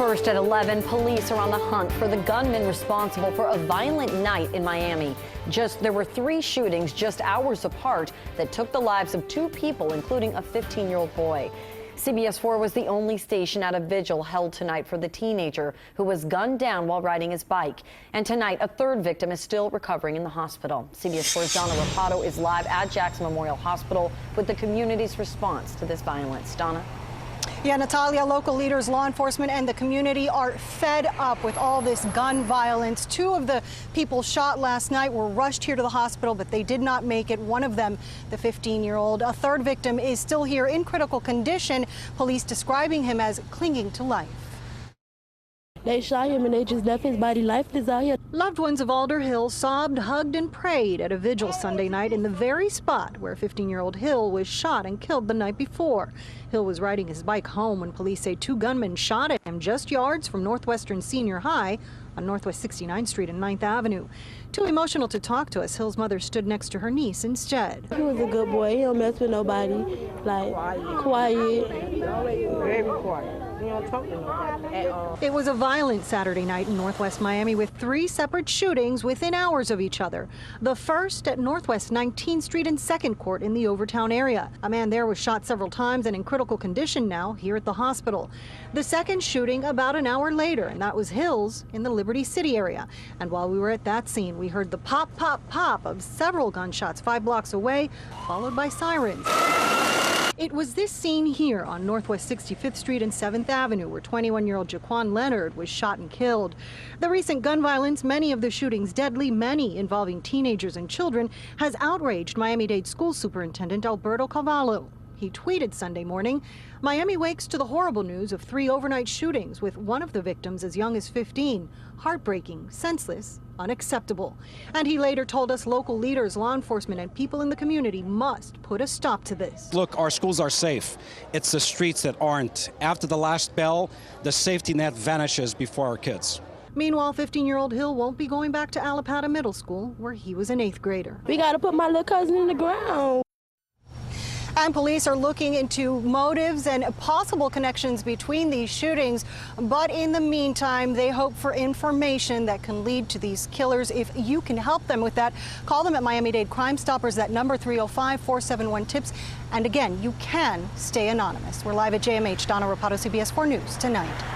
First at 11, police are on the hunt for the gunman responsible for a violent night in Miami. There were 3 shootings just hours apart that took the lives of 2 people, including a 15-year-old boy. CBS 4 was the only station at a vigil held tonight for the teenager who was gunned down while riding his bike. And tonight, a 3rd victim is still recovering in the hospital. CBS 4's Donna Rapato is live at Jackson Memorial Hospital with the community's response to this violence. Donna? Yeah, Natalia, local leaders, law enforcement, and the community are fed up with all this gun violence. 2 of the people shot last night were rushed here to the hospital, but they did not make it. One of them, the 15-year-old. A 3rd victim is still here in critical condition, police describing him as clinging to life. They shot him and they just left his body lifeless out here. Loved ones of Alder Hill sobbed, hugged, and prayed at a vigil Sunday night in the very spot where 15-year-old Hill was shot and killed the night before. Hill was riding his bike home when police say 2 gunmen shot at him just yards from Northwestern Senior High on Northwest 69th Street and 9th Avenue. Too emotional to talk to us, Hill's mother stood next to her niece instead. He was a good boy. He don't mess with nobody. Like, quiet. Very quiet. You don't talk to nobody at all. It was a violent Saturday night in Northwest Miami with 3 separate shootings within hours of each other. The first at Northwest 19th Street and 2nd Court in the Overtown area. A man there was shot several times and in critical condition now here at the hospital. The second shooting about an hour later, and that was Hill's in the Liberty City area. And while we were at that scene, we heard the pop, pop, pop of several gunshots 5 blocks away, followed by sirens. It was this scene here on Northwest 65th Street and 7th Avenue where 21-year-old Jaquan Leonard was shot and killed. The recent gun violence, many of the shootings deadly, many involving teenagers and children, has outraged Miami-Dade School Superintendent Alberto Cavallo. He tweeted Sunday morning, Miami wakes to the horrible news of 3 overnight shootings with one of the victims as young as 15. Heartbreaking, senseless, unacceptable. And he later told us local leaders, law enforcement, and people in the community must put a stop to this. Look, our schools are safe. It's the streets that aren't. After the last bell, the safety net vanishes before our kids. Meanwhile, 15-year-old Hill won't be going back to Alapata Middle School, where he was an 8th grader. We got to put my little cousin in the ground. And police are looking into motives and possible connections between these shootings. But in the meantime, they hope for information that can lead to these killers. If you can help them with that, call them at Miami-Dade Crime Stoppers, that number 305-471-TIPS. And again, you can stay anonymous. We're live at JMH. Donna Rapato, CBS 4 News Tonight.